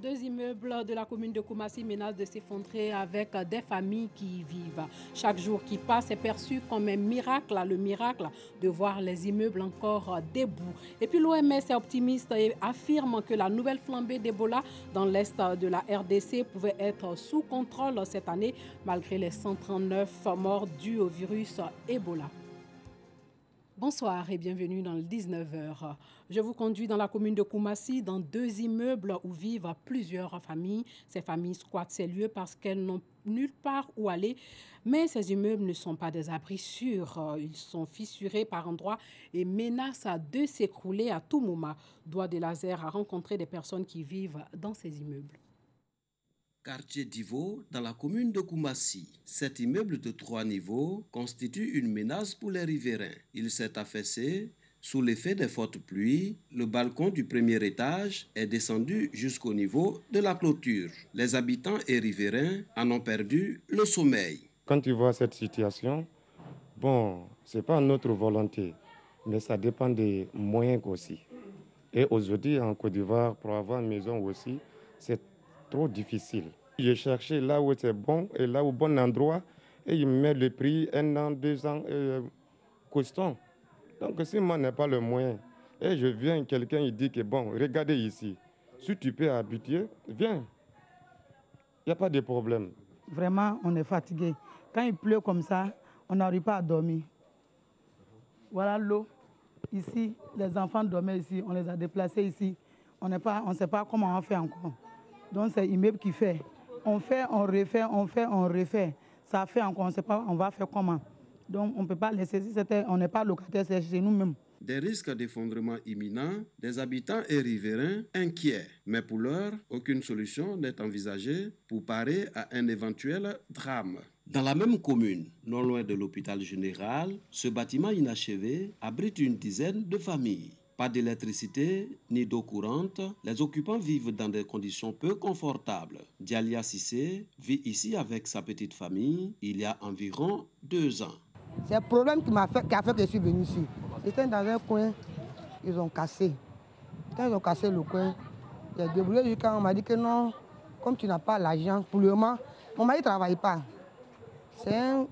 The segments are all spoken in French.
Deux immeubles de la commune de Koumassi menacent de s'effondrer avec des familles qui y vivent. Chaque jour qui passe est perçu comme un miracle, le miracle de voir les immeubles encore debout. Et puis l'OMS est optimiste et affirme que la nouvelle flambée d'Ebola dans l'est de la RDC pouvait être sous contrôle cette année malgré les 139 morts dus au virus Ebola. Bonsoir et bienvenue dans le 19h. Je vous conduis dans la commune de Koumassi, dans deux immeubles où vivent plusieurs familles. Ces familles squattent ces lieux parce qu'elles n'ont nulle part où aller. Mais ces immeubles ne sont pas des abris sûrs. Ils sont fissurés par endroits et menacent de s'écrouler à tout moment. Doigt de laser a rencontré des personnes qui vivent dans ces immeubles. Quartier d'Ivo, dans la commune de Koumassi. Cet immeuble de 3 niveaux constitue une menace pour les riverains. Il s'est affaissé sous l'effet des fortes pluies. Le balcon du premier étage est descendu jusqu'au niveau de la clôture. Les habitants et riverains en ont perdu le sommeil. Quand tu vois cette situation, bon, ce n'est pas notre volonté, mais ça dépend des moyens aussi. Et aujourd'hui, en Côte d'Ivoire, pour avoir une maison aussi, c'est trop difficile. J'ai cherché là où c'est bon et là au bon endroit et il me met le prix 1 an, 2 ans costant. Donc si moi n'ai pas le moyen et je viens, quelqu'un il dit que bon, regardez ici, si tu peux habiter, viens. Il n'y a pas de problème. Vraiment, on est fatigué. Quand il pleut comme ça, on n'arrive pas à dormir. Voilà l'eau. Ici, les enfants dormaient ici, on les a déplacés ici. On ne sait pas comment on fait encore. Donc c'est l'immeuble qui fait. On fait, on refait, on fait, on refait. Ça fait encore, on ne sait pas, on va faire comment. Donc on ne peut pas laisser, on n'est pas locataire, c'est chez nous-mêmes. Des risques d'effondrement imminents, des habitants et riverains inquiets. Mais pour l'heure, aucune solution n'est envisagée pour parer à un éventuel drame. Dans la même commune, non loin de l'hôpital général, ce bâtiment inachevé abrite une dizaine de familles. Pas d'électricité ni d'eau courante, les occupants vivent dans des conditions peu confortables. Dialia Sissé vit ici avec sa petite famille il y a environ 2 ans. C'est le problème qui a fait que je suis venu ici. J'étais dans un coin, ils ont cassé. Quand ils ont cassé le coin, j'ai débrouillé jusqu'à on m'a dit que non, comme tu n'as pas l'argent, pour le moment, mon mari ne travaille pas. C'est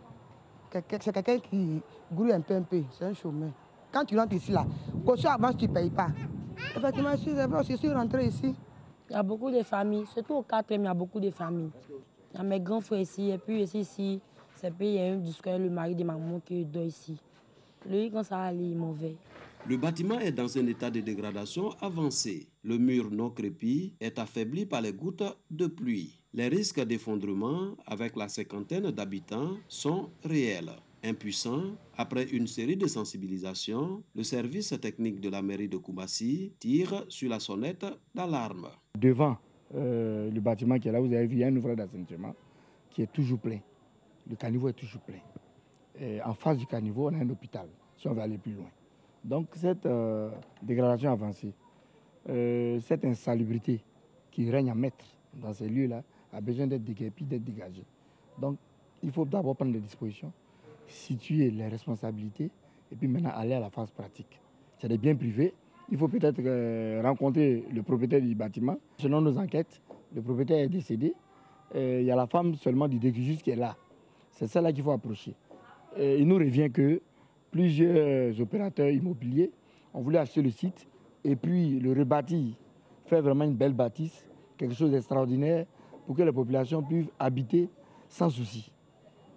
quelqu'un qui grouille un peu, c'est un chômeur. Quand tu rentres ici, là, caution avance, tu ne payes pas. Effectivement, je suis rentré ici. Il y a beaucoup de familles, surtout au 4e, il y a beaucoup de familles. Il y a mes grands frères ici, et puis ici, c'est puis il y a un discours, le mari de maman qui dort ici. Lui, quand ça va aller, il est mauvais. Le bâtiment est dans un état de dégradation avancé. Le mur non crépi est affaibli par les gouttes de pluie. Les risques d'effondrement avec la cinquantaine d'habitants sont réels. Impuissant, après une série de sensibilisations, le service technique de la mairie de Koumassi tire sur la sonnette d'alarme. Devant le bâtiment qui est là, vous avez vu, il y a un ouvrage d'assainissement qui est toujours plein. Le caniveau est toujours plein. Et en face du caniveau, on a un hôpital, si on veut aller plus loin. Donc cette dégradation avancée, cette insalubrité qui règne à maître dans ces lieux-là, a besoin d'être déguerpie, d'être dégagée. Donc il faut d'abord prendre des dispositions, situer les responsabilités et puis maintenant aller à la phase pratique. C'est des biens privés. Il faut peut-être rencontrer le propriétaire du bâtiment. Selon nos enquêtes, le propriétaire est décédé. Il y a la femme seulement du décujus qui est là. C'est celle-là qu'il faut approcher. Il nous revient que plusieurs opérateurs immobiliers ont voulu acheter le site et puis le rebâtir, faire vraiment une belle bâtisse, quelque chose d'extraordinaire pour que les populations puissent habiter sans souci.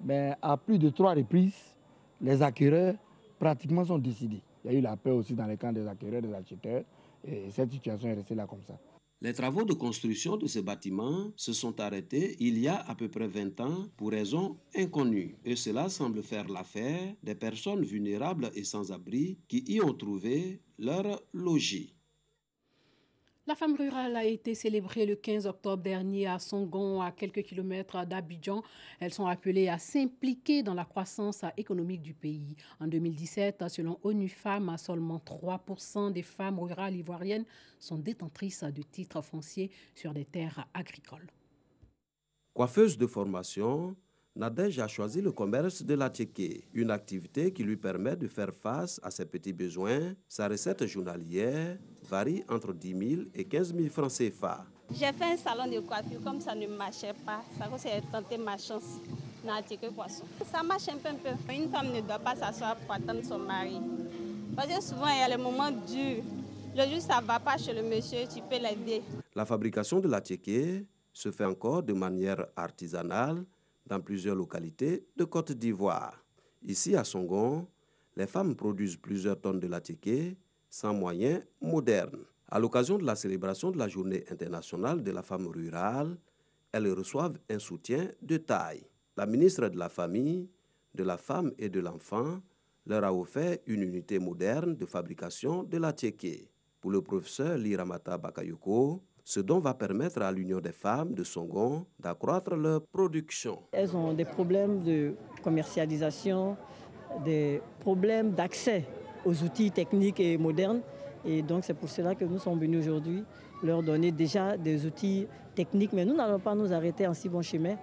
Mais à plus de 3 reprises, les acquéreurs pratiquement sont décidés. Il y a eu la peur aussi dans les camps des acquéreurs, des acheteurs, et cette situation est restée là comme ça. Les travaux de construction de ce bâtiment se sont arrêtés il y a à peu près 20 ans pour raisons inconnues. Et cela semble faire l'affaire des personnes vulnérables et sans-abri qui y ont trouvé leur logis. La femme rurale a été célébrée le 15 octobre dernier à Songon, à quelques kilomètres d'Abidjan. Elles sont appelées à s'impliquer dans la croissance économique du pays. En 2017, selon ONU Femmes, seulement 3% des femmes rurales ivoiriennes sont détentrices de titres fonciers sur des terres agricoles. Coiffeuse de formation, Nadège a choisi le commerce de la tchéké, une activité qui lui permet de faire face à ses petits besoins. Sa recette journalière varie entre 10 000 et 15 000 francs CFA. J'ai fait un salon de coiffure, comme ça ne marchait pas. Ça j'ai tenté ma chance dans l'atelier poisson. Ça marche un peu. Une femme ne doit pas s'asseoir pour attendre son mari. Parce que souvent, il y a les moments durs. Le jour ça ne va pas chez le monsieur, tu peux l'aider. La fabrication de l'attiéké se fait encore de manière artisanale dans plusieurs localités de Côte d'Ivoire. Ici, à Songon, les femmes produisent plusieurs tonnes de l'attiéké sans moyens modernes. À l'occasion de la célébration de la Journée internationale de la femme rurale, elles reçoivent un soutien de taille. La ministre de la Famille, de la Femme et de l'Enfant leur a offert une unité moderne de fabrication de l'attiéké. Pour le professeur Liramata Bakayoko, ce dont va permettre à l'Union des femmes de Songon d'accroître leur production. Elles ont des problèmes de commercialisation, des problèmes d'accès aux outils techniques et modernes. Et donc c'est pour cela que nous sommes venus aujourd'hui leur donner déjà des outils techniques. Mais nous n'allons pas nous arrêter en si bon chemin.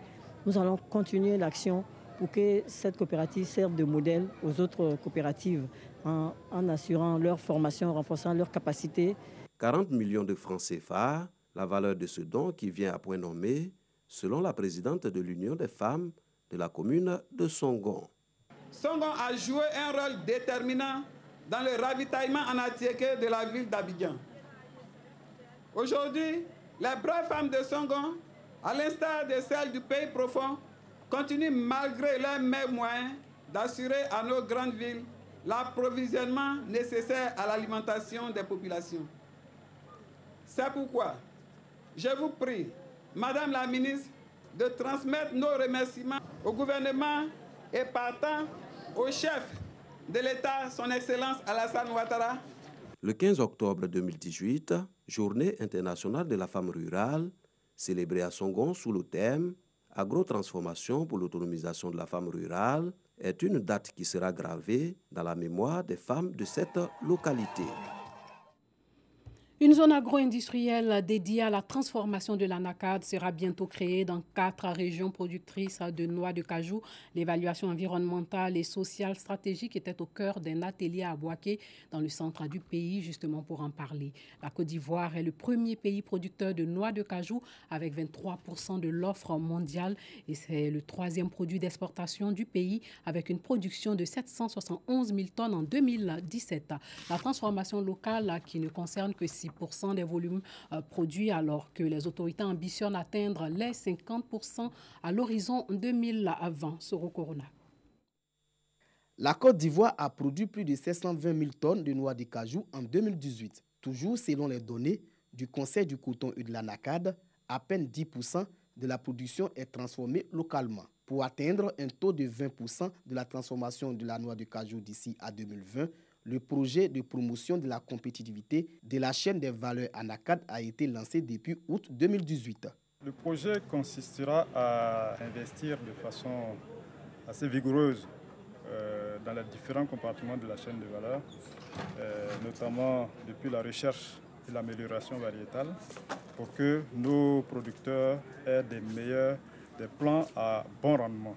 Nous allons continuer l'action pour que cette coopérative serve de modèle aux autres coopératives en assurant leur formation, en renforçant leurs capacités. 40 millions de francs CFA, la valeur de ce don qui vient à point nommé, selon la présidente de l'Union des femmes de la commune de Songon. Songon a joué un rôle déterminant dans le ravitaillement en attiéké de la ville d'Abidjan. Aujourd'hui, les braves femmes de Songon, à l'instar de celles du pays profond, continuent malgré leurs mêmes moyens d'assurer à nos grandes villes l'approvisionnement nécessaire à l'alimentation des populations. C'est pourquoi je vous prie, Madame la ministre, de transmettre nos remerciements au gouvernement et partant au chef de l'État, son Excellence Alassane Ouattara. Le 15 octobre 2018, Journée internationale de la femme rurale, célébrée à Songon sous le thème « Agrotransformation pour l'autonomisation de la femme rurale », est une date qui sera gravée dans la mémoire des femmes de cette localité. Une zone agro-industrielle dédiée à la transformation de l'anacarde sera bientôt créée dans 4 régions productrices de noix de cajou. L'évaluation environnementale et sociale stratégique était au cœur d'un atelier à Bouaké, dans le centre du pays, justement pour en parler. La Côte d'Ivoire est le premier pays producteur de noix de cajou avec 23% de l'offre mondiale et c'est le 3e produit d'exportation du pays avec une production de 771 000 tonnes en 2017. La transformation locale qui ne concerne que 6% des volumes produits alors que les autorités ambitionnent atteindre les 50% à l'horizon 2020. Soro Corona. La Côte d'Ivoire a produit plus de 720 000 tonnes de noix de cajou en 2018. Toujours selon les données du Conseil du coton et de l'anacarde, à peine 10% de la production est transformée localement. Pour atteindre un taux de 20% de la transformation de la noix de cajou d'ici à 2020, le projet de promotion de la compétitivité de la chaîne des valeurs anacarde a été lancé depuis août 2018. Le projet consistera à investir de façon assez vigoureuse dans les différents compartiments de la chaîne de valeur, notamment depuis la recherche et l'amélioration variétale, pour que nos producteurs aient des plants à bon rendement.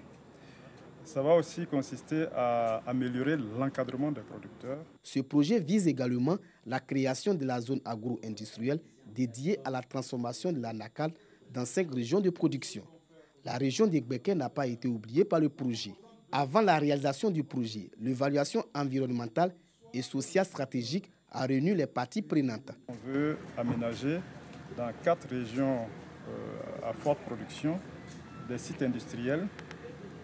Ça va aussi consister à améliorer l'encadrement des producteurs. Ce projet vise également la création de la zone agro-industrielle dédiée à la transformation de l'anacarde dans 5 régions de production. La région de Gbeke n'a pas été oubliée par le projet. Avant la réalisation du projet, l'évaluation environnementale et sociale stratégique a réuni les parties prenantes. On veut aménager dans 4 régions à forte production des sites industriels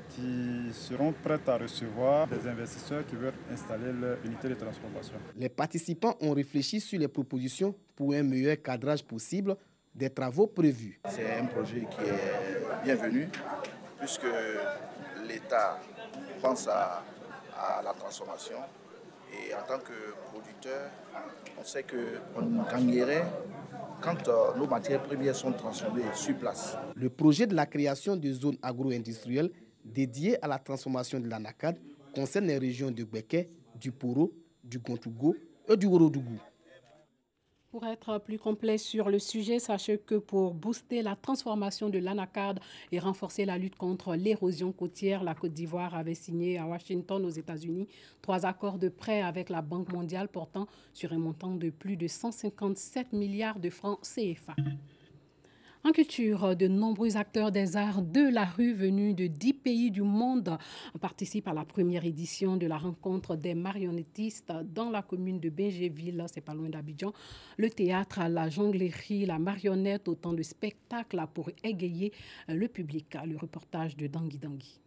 qui seront prêts à recevoir des investisseurs qui veulent installer leur unité de transformation. Les participants ont réfléchi sur les propositions pour un meilleur cadrage possible des travaux prévus. C'est un projet qui est bienvenu puisque l'État pense à la transformation et en tant que producteur, on sait qu'on gagnerait quand nos matières premières sont transformées sur place. Le projet de la création de zones agro-industrielles dédiées à la transformation de l'anacarde concerne les régions de Gbeke, du Poro, du Gontougo et du Worodougou. Pour être plus complet sur le sujet, sachez que pour booster la transformation de l'anacarde et renforcer la lutte contre l'érosion côtière, la Côte d'Ivoire avait signé à Washington, aux États-Unis, 3 accords de prêt avec la Banque mondiale portant sur un montant de plus de 157 milliards de francs CFA. En culture, de nombreux acteurs des arts de la rue venus de 10 pays du monde participent à la première édition de la rencontre des marionnettistes dans la commune de Bingéville, c'est pas loin d'Abidjan. Le théâtre, la jonglerie, la marionnette, autant de spectacles pour égayer le public. Le reportage de Dangui Dangui.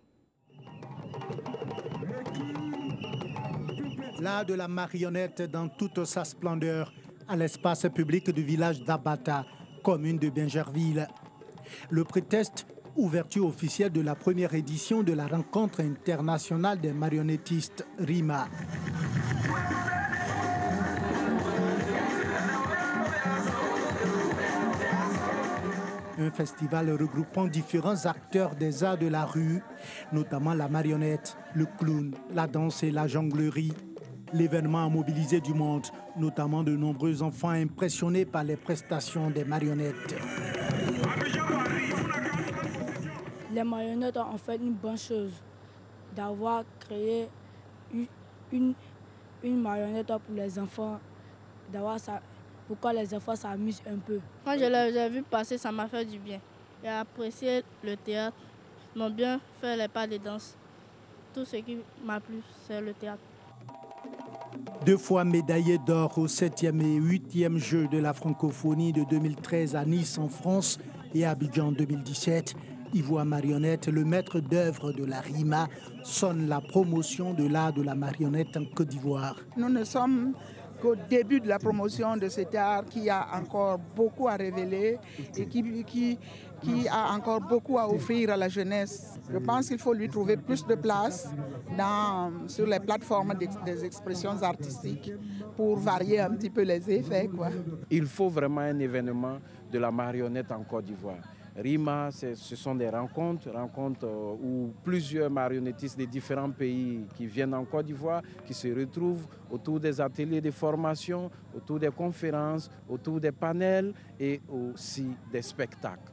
L'art de la marionnette dans toute sa splendeur à l'espace public du village d'Abata, commune de Bingerville. Le prétexte, ouverture officielle de la première édition de la rencontre internationale des marionnettistes RIMA. Un festival regroupant différents acteurs des arts de la rue, notamment la marionnette, le clown, la danse et la jonglerie. L'événement a mobilisé du monde, notamment de nombreux enfants impressionnés par les prestations des marionnettes. Les marionnettes ont en fait une bonne chose d'avoir créé une marionnette pour les enfants, pourquoi les enfants s'amusent un peu. Quand je les ai vus passer, ça m'a fait du bien. J'ai apprécié le théâtre, ils m'ont bien fait les pas de danse. Tout ce qui m'a plu, c'est le théâtre. 2 fois médaillé d'or au 7e et 8e Jeux de la francophonie de 2013 à Nice en France et à Abidjan en 2017, Ivoire Marionnette, le maître d'œuvre de la RIMA, sonne la promotion de l'art de la marionnette en Côte d'Ivoire. Nous ne sommes qu'au début de la promotion de cet art qui a encore beaucoup à révéler et qui a encore beaucoup à offrir à la jeunesse. Je pense qu'il faut lui trouver plus de place sur les plateformes des expressions artistiques pour varier un petit peu les effets, quoi. Il faut vraiment un événement de la marionnette en Côte d'Ivoire. RIMA, ce sont des rencontres où plusieurs marionnettistes de différents pays qui viennent en Côte d'Ivoire, qui se retrouvent autour des ateliers de formation, autour des conférences, autour des panels et aussi des spectacles.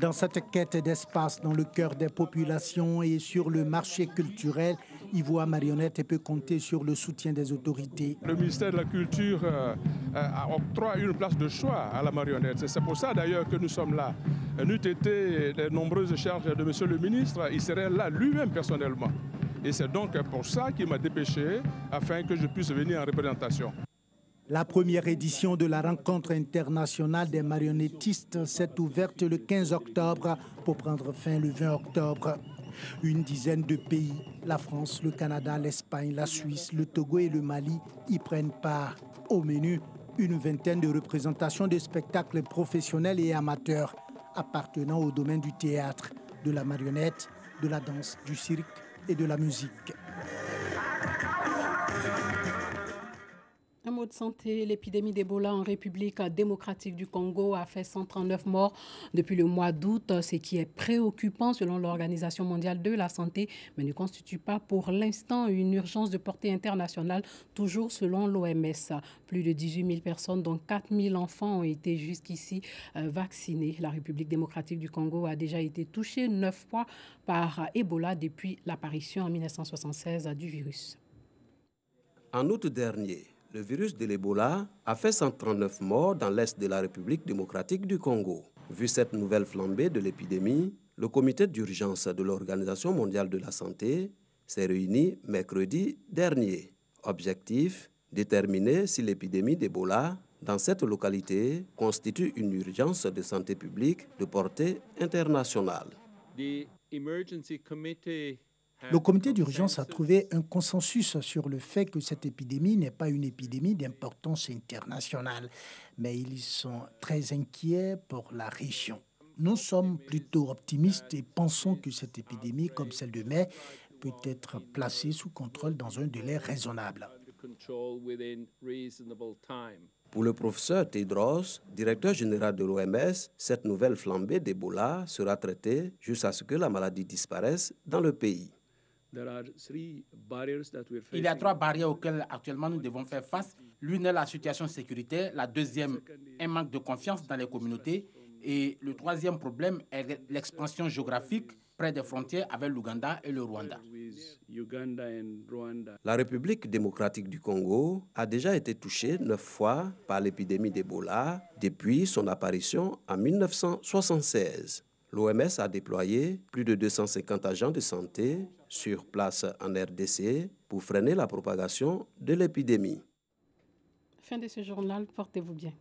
Dans cette quête d'espace dans le cœur des populations et sur le marché culturel, Ivoire Marionnette peut compter sur le soutien des autorités. Le ministère de la Culture octroie une place de choix à la marionnette. C'est pour ça d'ailleurs que nous sommes là. N'eût été les nombreuses charges de monsieur le ministre, il serait là lui-même personnellement. Et c'est donc pour ça qu'il m'a dépêché afin que je puisse venir en représentation. La première édition de la rencontre internationale des marionnettistes s'est ouverte le 15 octobre pour prendre fin le 20 octobre. Une dizaine de pays, la France, le Canada, l'Espagne, la Suisse, le Togo et le Mali y prennent part. Au menu, une vingtaine de représentations de spectacles professionnels et amateurs appartenant au domaine du théâtre, de la marionnette, de la danse, du cirque et de la musique. Un mot de santé, l'épidémie d'Ebola en République démocratique du Congo a fait 139 morts depuis le mois d'août, ce qui est préoccupant selon l'Organisation mondiale de la santé, mais ne constitue pas pour l'instant une urgence de portée internationale, toujours selon l'OMS. Plus de 18 000 personnes, dont 4 000 enfants, ont été jusqu'ici vaccinés. La République démocratique du Congo a déjà été touchée 9 fois par Ebola depuis l'apparition en 1976 du virus. En août dernier, le virus de l'Ebola a fait 139 morts dans l'est de la République démocratique du Congo. Vu cette nouvelle flambée de l'épidémie, le comité d'urgence de l'Organisation mondiale de la santé s'est réuni mercredi dernier. Objectif, déterminer si l'épidémie d'Ebola dans cette localité constitue une urgence de santé publique de portée internationale. Le comité d'urgence a trouvé un consensus sur le fait que cette épidémie n'est pas une épidémie d'importance internationale, mais ils sont très inquiets pour la région. Nous sommes plutôt optimistes et pensons que cette épidémie, comme celle de mai, peut être placée sous contrôle dans un délai raisonnable. Pour le professeur Tedros, directeur général de l'OMS, cette nouvelle flambée d'Ebola sera traitée jusqu'à ce que la maladie disparaisse dans le pays. Il y a 3 barrières auxquelles actuellement nous devons faire face. L'une est la situation sécuritaire, la deuxième, un manque de confiance dans les communautés et le troisième problème est l'expansion géographique près des frontières avec l'Ouganda et le Rwanda. La République démocratique du Congo a déjà été touchée 9 fois par l'épidémie d'Ebola depuis son apparition en 1976. L'OMS a déployé plus de 250 agents de santé sur place en RDC pour freiner la propagation de l'épidémie. Fin de ce journal, portez-vous bien.